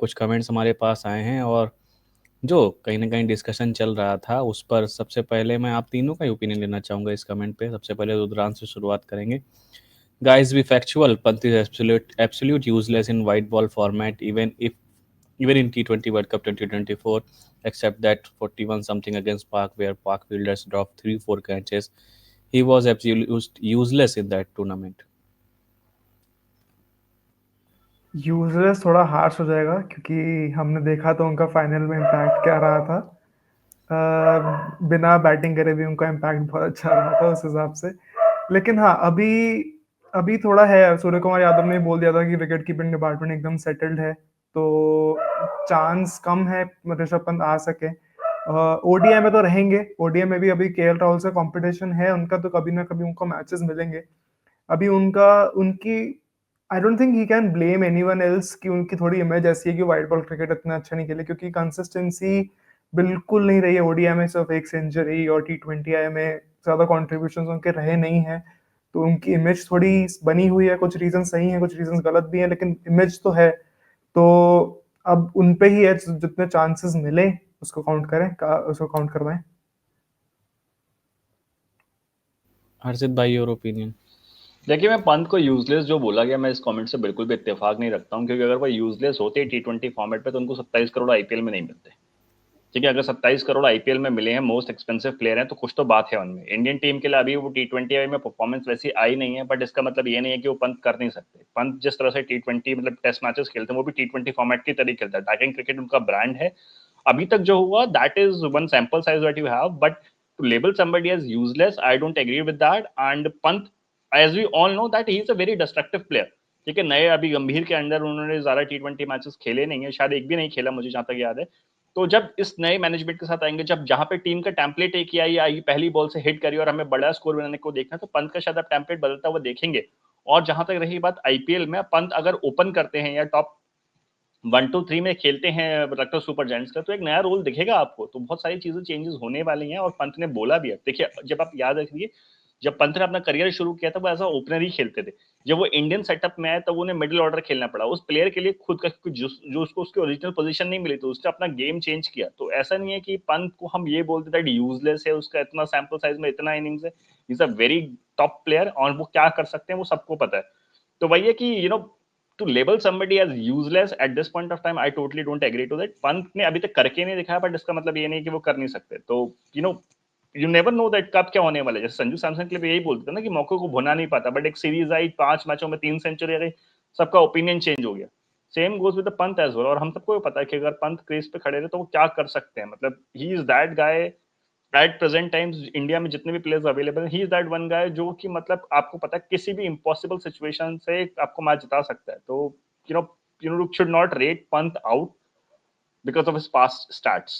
कुछ कमेंट्स हमारे पास आए हैं और जो कहीं ना कहीं डिस्कशन चल रहा था उस पर सबसे पहले मैं आप तीनों का ओपिनियन लेना चाहूँगा इस कमेंट पे। सबसे पहले रुद्रांश से शुरुआत करेंगे। Guys be factual, Pant is absolute useless in white ball format even in T20 World Cup 2024, except that 41 something against Park, where Park fielders dropped 3-4 catches. He was absolutely useless in that tournament. Useless थोड़ा harsh हो जाएगा क्योंकि हमने देखा तो उनका final में impact क्या रहा था। बिना बैटिंग करे भी उनका इम्पैक्ट बहुत अच्छा रहा था उस हिसाब से। लेकिन हाँ, अभी अभी थोड़ा है, सूर्य कुमार यादव ने बोल दिया था कि विकेट कीपिंग डिपार्टमेंट एकदम सेटल्ड है, तो चांस कम है ऋषभ पंत आ सके। ओडीआई में तो रहेंगे, ओडीआई में भी अभी केएल राहुल से कंपटीशन है उनका, तो कभी ना कभी उनको मैचेस मिलेंगे। अभी उनका उनकी I don't think he can blame anyone else कि उनकी थोड़ी इमेज ऐसी है कि व्हाइट बॉल क्रिकेट इतना अच्छा नहीं खेले, क्योंकि कंसिस्टेंसी बिल्कुल नहीं रही है। ओडीआई में सिर्फ एक सेंचुरी और टी20 आई में ज्यादा कॉन्ट्रीब्यूशन उनके रहे नहीं है, तो उनकी इमेज थोड़ी बनी हुई है। कुछ रीजन सही है, कुछ रीजन गलत भी है, लेकिन इमेज तो है। तो अब उन पे ही है, जितने चांसेस मिले उसको काउंट करें, उसको काउंट करवाएं। हर्षित भाई, और ओपिनियन? देखिए, मैं पंत को यूजलेस जो बोला गया, मैं इस कमेंट से बिल्कुल भी इत्तेफाक नहीं रखता हूँ, क्योंकि अगर वो यूजलेस होते T20 फॉर्मेट पे तो उनको 27 करोड़ आईपीएल में नहीं मिलते। ठीक है, अगर 27 करोड़ आईपीएल में मिले हैं, मोस्ट एक्सपेंसिव प्लेयर हैं, तो कुछ तो बात है उनमें। इंडियन टीम के लिए अभी वो T20 में परफॉर्मेंस वैसी आई नहीं है, बट इसका मतलब ये नहीं है कि वो पंत कर नहीं सकते। पंत जिस तरह से T20 मतलब टेस्ट मैचेस खेलते हैं, वो भी T20 फॉर्मेट की तरह खेलता है। अटैकिंग क्रिकेट उनका ब्रांड है। अभी तक जो हुआ, that is one sample size that you have, but to label somebody as useless, I don't agree with that. And Pant, as we all know, that he is a very destructive player. ठीक है, नए अभी गंभीर के under उन्होंने ज्यादा T20 matches खेले नहीं है, शायद एक भी नहीं खेला मुझे जहां तक याद है। तो जब इस नए मैनेजमेंट के साथ आएंगे, जब जहां पे टीम का टेम्पलेट एक ही आई, पहली बॉल से हिट करी और हमें बड़ा स्कोर बनाने को देखना, तो पंत का शायद अब टेम्पलेट बदलता हुआ देखेंगे। और जहां तक रही बात आईपीएल में, पंत अगर ओपन करते हैं या टॉप 1-2-3 में खेलते हैं लखनऊ सुपर जायंट्स का, तो एक नया रोल दिखेगा आपको। तो बहुत सारी चीजें चेंजेस होने वाली हैं, और पंत ने बोला भी है। देखिए, जब आप याद रखिए, जब पंत ने अपना करियर शुरू किया था, वो एज ओपनर ही खेलते थे। जब वो इंडियन सेटअप में आए, तब उन्हें मिडिल ऑर्डर खेलना पड़ा। उस प्लेयर के लिए खुद का जो उसको उसकी ओरिजिनल पोजीशन नहीं मिली, तो उसने अपना गेम चेंज किया। तो ऐसा नहीं है कि पंत को हम ये बोलते थे यूजलेस है, उसका इतना सैंपल साइज में इतना इनिंग्स है। Is a very top player, और वो क्या कर सकते हैं वो सबको पता है। तो वही है कि to label somebody as useless at this point of time, I totally don't agree to that. Pant ने अभी तक करके नहीं दिखाया, बट इसका मतलब ये नहीं कि वो कर नहीं सकते। तो यू नेवर नो दैट कब क्या होने वाला है। जैसे संजू सैमसन के लिए यही बोलते थे ना कि मौके को भुना नहीं पाता, बट एक सीरीज आई, 5 मैचों में 3 सेंचुरी आ गई, सबका ओपिनियन चेंज हो गया। Same goes with the Pant as well. और हम सबको पता है कि अगर पंत क्रीज पे खड़े रहे तो वो क्या कर सकते हैं। मतलब he is that guy at present times. India में जितने भी players available, he is that one guy जो कि मतलब आपको पता है किसी भी इम्पॉसिबल सिचुएशन से आपको मैच जिता सकता है। तो you know you should not rate Pant out because of his past stats.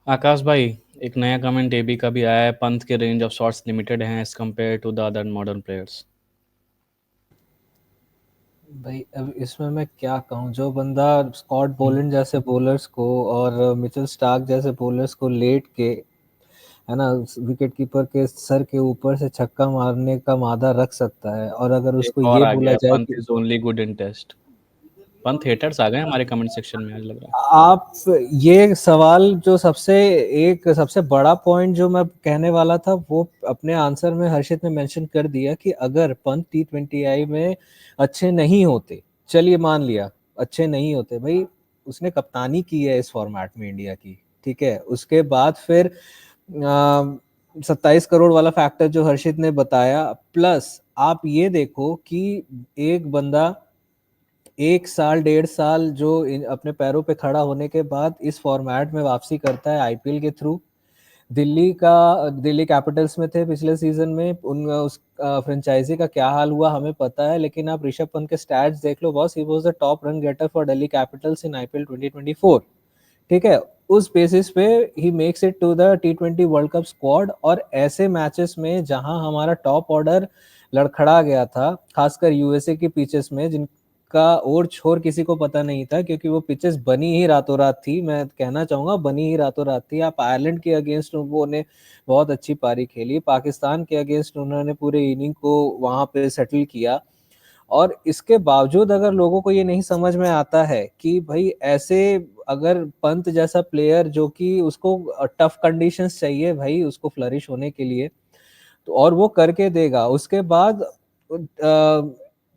Akash भाई, एक नया कमेंट एबी का भी आया है। पंत के रेंज ऑफ शॉट्स लिमिटेड हैं as compare to the other modern players. भाई अब इसमें मैं क्या कहूँ, जो बंदा स्कॉट बोलेंड जैसे बॉलर्स को और मिचेल स्टार्क जैसे बॉलर्स को लेट के, है ना, विकेट कीपर के सर के ऊपर से छक्का मारने का मादा रख सकता है, और अगर उसको एक और ये आ बोला गया, जाए पंत कि is only good in test. Pant haters आ गए हमारे कमेंट सेक्शन में आज, लग रहा है। आप, ये सवाल जो सबसे बड़ा पॉइंट जो मैं कहने वाला था, वो अपने आंसर में हर्षित ने मेंशन कर दिया कि अगर पंत T20I में अच्छे नहीं होते, चलिए मान लिया अच्छे नहीं होते, भाई उसने कप्तानी की है इस फॉर्मेट में इंडिया की, ठीक है। उसके बाद फिर 27 करोड़ वाला फैक्टर जो हर्षित ने बताया, प्लस आप ये देखो कि एक बंदा 1 साल 1.5 साल जो अपने पैरों पे खड़ा होने के बाद इस फॉर्मेट में वापसी करता है आईपीएल के थ्रू। दिल्ली कैपिटल्स में थे पिछले सीजन में, उस फ्रेंचाइजी का क्या हाल हुआ हमें पता है, लेकिन आप ऋषभ पंत के स्टैट्स देख लो boss, he was the top run getter for Delhi Capitals in IPL 2024, ठीक है। उस बेसिस पे he makes it to the T20 world cup squad. और ऐसे मैचेस में जहां हमारा टॉप ऑर्डर लड़खड़ा गया था, खासकर यूएसए की पिचेस में, जिनका और छोर किसी को पता नहीं था, क्योंकि वो पिचेस बनी ही रातों रात थी, मैं कहना चाहूंगा बनी ही रातों रात थी। आप आयरलैंड के अगेंस्ट उन्होंने बहुत अच्छी पारी खेली, पाकिस्तान के अगेंस्ट उन्होंने पूरे इनिंग को वहां पे सेटल किया, और इसके बावजूद अगर लोगों को ये नहीं समझ में आता है कि भाई ऐसे अगर पंत जैसा प्लेयर जो कि उसको टफ कंडीशंस चाहिए भाई उसको फ्लरिश होने के लिए, तो और वो करके देगा। उसके बाद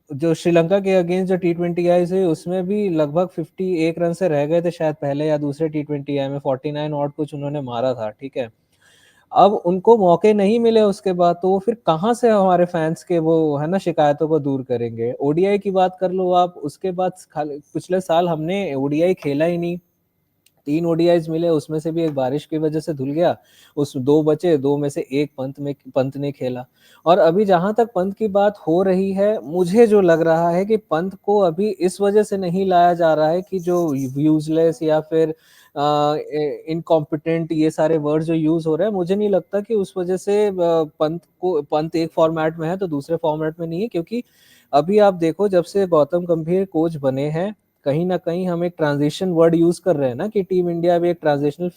जो श्रीलंका के अगेंस्ट जो टी20 आई थी उसमें भी लगभग 51 रन से रह गए थे शायद पहले या दूसरे टी20 आई में 49 और कुछ उन्होंने मारा था, ठीक है। अब उनको मौके नहीं मिले उसके बाद, तो वो फिर कहाँ से हमारे फैंस के वो है ना शिकायतों को दूर करेंगे। ओडीआई की बात कर लो आप, उसके बाद पिछले साल हमने ओडीआई खेला ही नहीं, 3 ओडीआईज मिले, उसमें से भी एक बारिश की वजह से धुल गया, उस 2 बचे, 2 में से एक पंत ने खेला। और अभी जहां तक पंत की बात हो रही है, मुझे जो लग रहा है कि पंत को अभी इस वजह से नहीं लाया जा रहा है कि जो यूजलेस या फिर इनकॉम्पिटेंट ये सारे वर्ड जो यूज हो रहे हैं, मुझे नहीं लगता कि उस वजह से पंत एक फॉर्मेट में है तो दूसरे फॉर्मेट में नहीं है। क्योंकि अभी आप देखो जब से गौतम गंभीर कोच बने हैं, कहीं ना कहीं हम एक ट्रांजिशन वर्ड यूज कर रहे हैं ना कि टीम इंडिया भी एक ट्रांजिशनल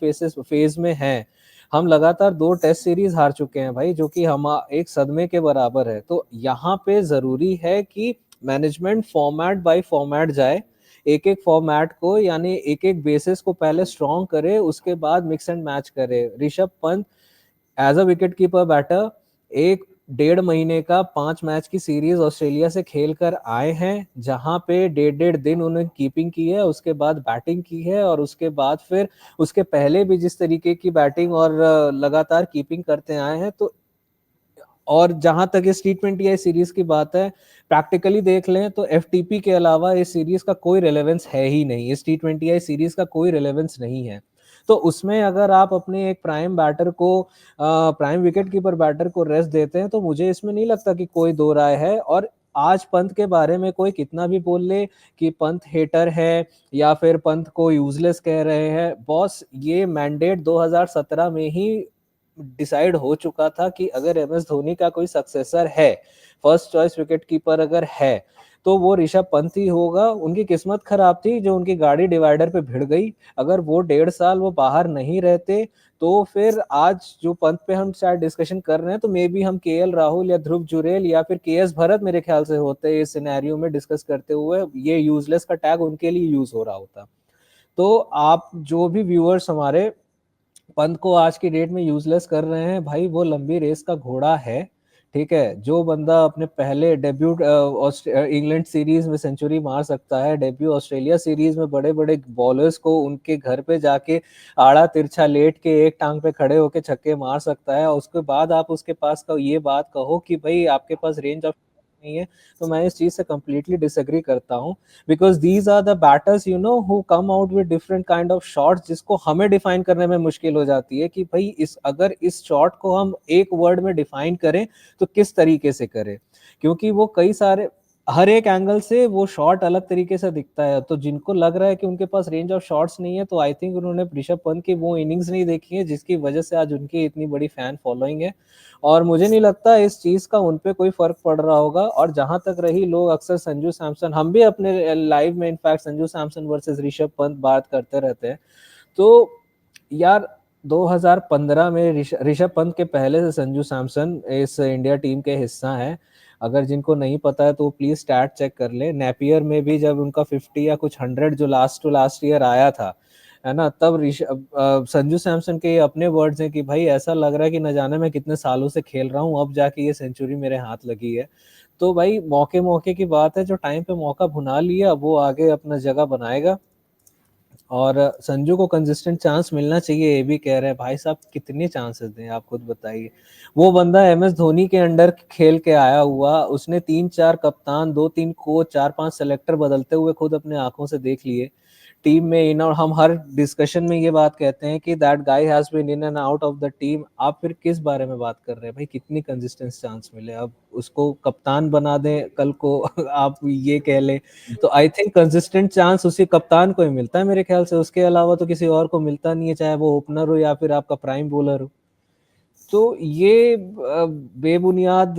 फेज में है। हम लगातार 2 टेस्ट सीरीज हार चुके हैं भाई, जो कि हम एक सदमे के बराबर है। तो यहाँ पे जरूरी है कि मैनेजमेंट फॉर्मेट बाय फॉर्मेट जाए, एक एक फॉर्मेट को यानी एक एक बेसिस को पहले स्ट्रॉन्ग करे, उसके बाद मिक्स एंड मैच करे। Rishabh Pant as a wicket keeper batter 1.5 महीने का 5 मैच की सीरीज ऑस्ट्रेलिया से खेल कर आए हैं, जहां पे 1.5 दिन उन्होंने कीपिंग की है, उसके बाद बैटिंग की है, और उसके बाद फिर उसके पहले भी जिस तरीके की बैटिंग और लगातार कीपिंग करते आए हैं। तो और जहां तक इस टी20 सीरीज की बात है, प्रैक्टिकली देख लें तो एफटीपी के अलावा इस सीरीज का कोई रेलेवेंस है ही नहीं, इस टी20 सीरीज का कोई रेलेवेंस नहीं है। तो उसमें अगर आप अपने एक प्राइम बैटर को प्राइम विकेट कीपर बैटर को रेस्ट देते हैं, तो मुझे इसमें नहीं लगता कि कोई दो राय है। और आज पंत के बारे में कोई कितना भी बोल ले कि पंत हेटर है या फिर पंत को यूजलेस कह रहे हैं, बॉस ये मैंडेट 2017 में ही डिसाइड हो चुका था कि अगर एमएस धोनी का कोई सक्सेसर है, फर्स्ट चॉइस विकेट कीपर अगर है, तो वो ऋषभ पंत ही होगा। उनकी किस्मत खराब थी जो उनकी गाड़ी डिवाइडर पे भिड़ गई। अगर वो 1.5 साल वो बाहर नहीं रहते, तो फिर आज जो पंत पे हम शायद डिस्कशन कर रहे हैं, तो मे बी हम केएल राहुल या ध्रुव जुरेल या फिर केएस भरत मेरे ख्याल से होते इस सिनेरियो में डिस्कस करते हुए, ये यूजलेस का टैग उनके लिए यूज हो रहा होता। तो आप जो भी व्यूअर्स हमारे पंत को आज की डेट में यूजलेस कर रहे हैं, भाई वो लंबी रेस का घोड़ा है, ठीक है। जो बंदा अपने पहले डेब्यू इंग्लैंड सीरीज में सेंचुरी मार सकता है, डेब्यू ऑस्ट्रेलिया सीरीज में बड़े बड़े बॉलर्स को उनके घर पे जाके आड़ा तिरछा लेट के एक टांग पे खड़े होके छक्के मार सकता है, और उसके बाद आप उसके पास का ये बात कहो कि भाई आपके पास रेंज ऑफ नहीं है, तो मैं इस चीज से कंप्लीटली डिसएग्री करता हूँ। Because these are the batters you know who come out with different kind of shots, जिसको हमें डिफाइन करने में मुश्किल हो जाती है कि भाई अगर इस शॉट को हम एक वर्ड में डिफाइन करें तो किस तरीके से करें। क्योंकि वो कई सारे हर एक एंगल से वो शॉट अलग तरीके से दिखता है। तो जिनको लग रहा है कि उनके पास रेंज ऑफ शॉट्स नहीं है, तो आई थिंक उन्होंने ऋषभ पंत की वो इनिंग्स नहीं देखी है जिसकी वजह से आज उनकी इतनी बड़ी फैन फॉलोइंग है। और मुझे नहीं लगता इस चीज का उनपे कोई फर्क पड़ रहा होगा। और जहां तक रही, लोग अक्सर संजू सैमसन, हम भी अपने लाइव में इनफैक्ट संजू सैमसन वर्सेस ऋषभ पंत बात करते रहते हैं। तो यार 2015 में ऋषभ पंत के पहले से संजू सैमसन इस इंडिया टीम के हिस्सा है। अगर जिनको नहीं पता है तो प्लीज स्टैट चेक कर ले। नेपियर में भी जब उनका 50 या कुछ 100 जो लास्ट टू लास्ट ईयर आया था, है ना, तब संजू सैमसन के अपने वर्ड्स हैं कि भाई ऐसा लग रहा है कि न जाने मैं कितने सालों से खेल रहा हूँ, अब जाके ये सेंचुरी मेरे हाथ लगी है। तो भाई मौके मौके की बात है, जो टाइम पे मौका भुना लिया वो आगे अपना जगह बनाएगा। और संजू को कंसिस्टेंट चांस मिलना चाहिए, ये भी कह रहे हैं। भाई साहब कितने चांसेस दें, आप खुद बताइए। वो बंदा एमएस धोनी के अंडर खेल के आया हुआ, उसने 3-4 कप्तान, 2-3 कोच, 4-5 सेलेक्टर बदलते हुए खुद अपने आंखों से देख लिए टीम में इन। और हम हर डिस्कशन में ये बात कहते हैं कि that guy has been in and out of the team. आप फिर किस बारे में बात कर रहे हैं भाई? कितनी कंसिस्टेंस चांस मिले, अब उसको कप्तान बना दें कल को आप ये कह लें। तो आई थिंक कंसिस्टेंट चांस उसी कप्तान को ही मिलता है मेरे ख्याल से, उसके अलावा तो किसी और को मिलता नहीं है, चाहे वो ओपनर हो या फिर आपका प्राइम बॉलर हो। तो ये बेबुनियाद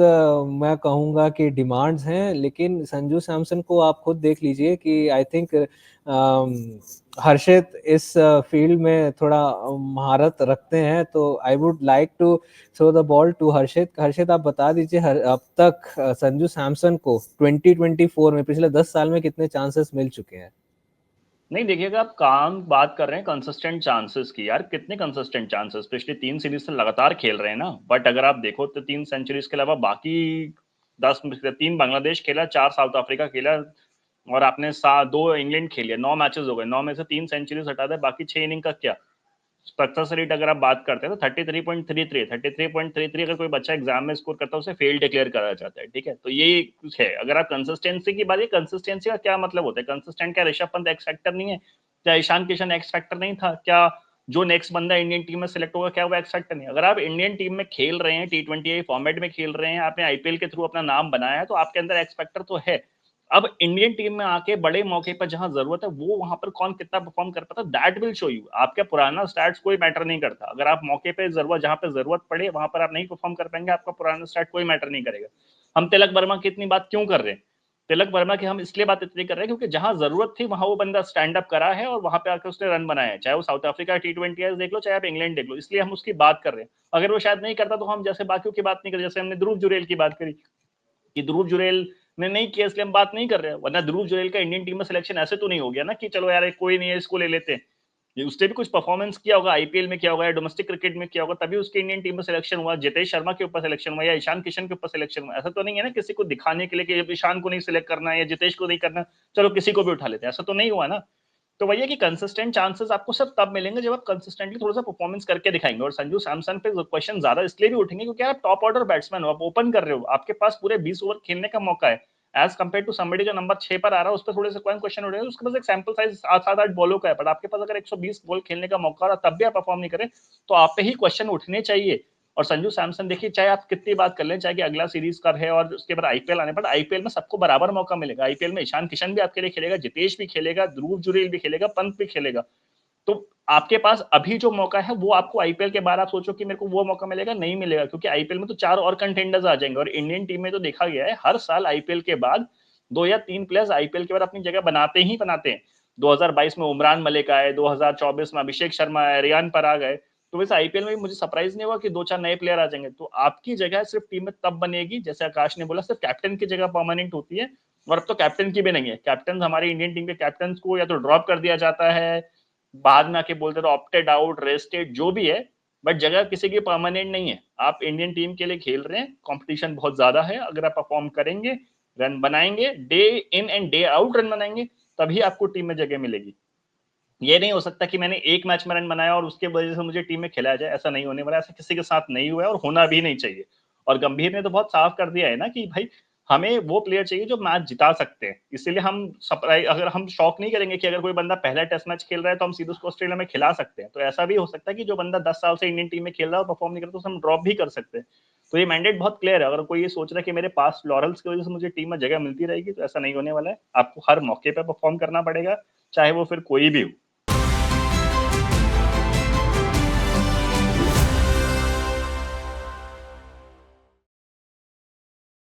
मैं कहूँगा कि डिमांड्स हैं, लेकिन संजू सैमसन को आप खुद देख लीजिए कि आई थिंक हर्षित इस फील्ड में थोड़ा महारत रखते हैं, तो I would like to throw the ball to Harshit. Harshit, आप बता दीजिए अब तक संजू सैमसन को 2024 में, पिछले 10 साल में कितने चांसेस मिल चुके हैं? नहीं देखिएगा, आप काम बात कर रहे हैं कंसिस्टेंट चांसेस की, यार कितने कंसिस्टेंट चांसेस, पिछले 3 सीरीज से लगातार खेल रहे हैं ना। बट अगर आप देखो तो 3 सेंचुरीज के अलावा बाकी 10 में से 3 बांग्लादेश खेला, 4 साउथ अफ्रीका खेला, और आपने 2 इंग्लैंड खेलिए, 9 मैचेस हो गए, 9 में से 3 सेंचुरीज हटा दे, बाकी 6 इनिंग का क्या सक्सेस रेट अगर आप बात करते हैं तो 33.33 अगर कोई बच्चा एग्जाम में स्कोर करता है उसे फेल डिक्लेयर करा जाता है, ठीक है। तो ये कुछ है। अगर आप कंसिस्टेंसी की बात, ये कंसिस्टेंसी का क्या मतलब होता है? कंसिस्टेंट क्या ऋषभ पंत एक्स फैक्टर नहीं है? क्या ईशान किशन एक्स फैक्टर नहीं था? क्या जो नेक्स्ट बंदा इंडियन टीम में सिलेक्ट होगा क्या वो एक्स फैक्टर नहीं? अगर आप इंडियन टीम में खेल रहे हैं, T20 फॉर्मेट में खेल रहे हैं, आपने आईपीएल के थ्रू अपना नाम बनाया है, तो आपके अंदर एक्स फैक्टर तो है। अब इंडियन टीम में आके बड़े मौके पर जहां जरूरत है वो वहां पर कौन कितना परफॉर्म कर पाता है, दैट विल शो यू। आपका पुराना स्टैट्स कोई मैटर नहीं करता। अगर आप मौके पे जरूरत, जहां पे जरूरत पड़े वहां पर आप नहीं परफॉर्म कर पाएंगे, आपका पुराना स्टैट कोई मैटर नहीं करेगा। हम तिलक वर्मा की इतनी बात क्यों कर रहे हैं? तिलक वर्मा की हम इसलिए बात इतनी कर रहे हैं क्योंकि जहां जरूरत थी वहां वो बंदा स्टैंड अप करा है और वहां पे आकर उसने रन बनाया है। चाहे वो साउथ अफ्रीका T20 देख लो, चाहे आप इंग्लैंड देख लो, इसलिए हम उसकी बात कर रहे हैं। अगर वो शायद नहीं करता तो हम जैसे बाकियों की बात नहीं कर, जैसे हमने ध्रुव जुरेल की बात करी कि ध्रुव जुरेल ने नहीं किया इसलिए हम बात नहीं कर रहे हैं, वरना ध्रुव जुरेल का इंडियन टीम में सिलेक्शन ऐसे तो नहीं हो गया ना कि चलो यार कोई नहीं है इसको ले लेते हैं। ये उसने भी कुछ परफॉर्मेंस किया होगा, आईपीएल में किया होगा या डोमेस्टिक क्रिकेट में किया होगा, तभी उसके इंडियन टीम में सिलेक्शन हुआ। जितेश शर्मा के ऊपर सिलेक्शन हुआ या ईशान किशन के ऊपर सिलेक्शन हुआ। ऐसा तो नहीं है ना किसी को दिखाने के लिए कि ईशान को नहीं सिलेक्ट करना है या जितेश को नहीं करना, चलो किसी को भी उठा लेते हैं, ऐसा तो नहीं हुआ ना। तो वही है कि कंसिस्टेंट चांसेस आपको सिर्फ तब मिलेंगे जब आप कंसिस्टेंटली थोड़ा सा परफॉर्मेंस करके दिखाएंगे। और संजू सैमसन पे क्वेश्चन ज्यादा इसलिए भी उठेंगे क्योंकि आप टॉप ऑर्डर बैट्समैन हो, आप ओपन कर रहे हो, आपके पास पूरे 20 ओवर खेलने का मौका है एज कम्पेयर टू समबडी जो नंबर 6 पर आ रहा है, उस पर थोड़े से क्वेश्चन उठेगा। उसके पास एक सैंपल साइज 7-8 बॉलों का है, बट आपके पास अगर 120 बॉल खेलने का मौका और तब भी आप परफॉर्म नहीं करें तो आप पे ही क्वेश्चन उठने चाहिए। और संजू सैमसन देखिए, चाहे आप कितनी बात कर लें, चाहे कि अगला सीरीज कब है और उसके बाद आईपीएल आने, बट आईपीएल में सबको बराबर मौका मिलेगा। आईपीएल में ईशान किशन भी आपके लिए खेलेगा, जितेश भी खेलेगा, ध्रुव जुरेल भी खेलेगा, पंत भी खेलेगा। तो आपके पास अभी जो मौका है वो आपको आईपीएल के बाद आप सोचो कि मेरे को वो मौका मिलेगा, नहीं मिलेगा, क्योंकि आईपीएल में तो 4 और कंटेंडर्स आ जाएंगे। और इंडियन टीम में तो देखा गया है हर साल आईपीएल के बाद 2 या 3 प्लेयर्स आईपीएल के बाद अपनी जगह बनाते ही बनाते हैं। 2022 में उमरान मलिक आए, 2024 में अभिषेक शर्मा आए, रियान पराग आए। तो वैसे आईपीएल में मुझे सरप्राइज नहीं हुआ कि 2-4 नए प्लेयर आ जाएंगे। तो आपकी जगह सिर्फ टीम में तब बनेगी, जैसे आकाश ने बोला, सिर्फ कैप्टन की जगह परमानेंट होती है। और अब तो कैप्टन की भी नहीं है। कैप्टन हमारी इंडियन टीम के कैप्टन को या तो ड्रॉप कर दिया जाता है, बाद में आके बोलते तो ऑप्टेड आउट, रेस्टेड, जो भी है, बट जगह किसी की परमानेंट नहीं है। आप इंडियन टीम के लिए खेल रहे हैं, कंपटीशन बहुत ज्यादा है। अगर आप परफॉर्म करेंगे, रन बनाएंगे, day in and day out run बनाएंगे, तभी आपको टीम में जगह मिलेगी। ये नहीं हो सकता कि मैंने एक मैच में रन बनाया और उसके वजह से मुझे टीम में खिलाया जाए, ऐसा नहीं होने वाला। ऐसा किसी के साथ नहीं हुआ है और होना भी नहीं चाहिए। और गंभीर ने तो बहुत साफ कर दिया है ना कि भाई हमें वो प्लेयर चाहिए जो मैच जिता सकते हैं। इसीलिए हम सरप्राइज, अगर हम शॉक नहीं करेंगे कि अगर कोई बंदा पहला टेस्ट मैच खेल रहा है तो हम सीधे उसको ऑस्ट्रेलिया में खिला सकते हैं। तो ऐसा भी हो सकता है कि जो बंदा 10 साल से इंडियन टीम में खेल रहा है और परफॉर्म नहीं करता तो हम ड्रॉप भी कर सकते हैं। तो ये मैंडेट बहुत क्लियर है। अगर कोई ये सोच रहा है कि मेरे पास लॉरल्स की वजह से मुझे टीम में जगह मिलती रहेगी, तो ऐसा नहीं होने वाला है। आपको हर मौके पर परफॉर्म करना पड़ेगा, चाहे वो फिर कोई भी हो।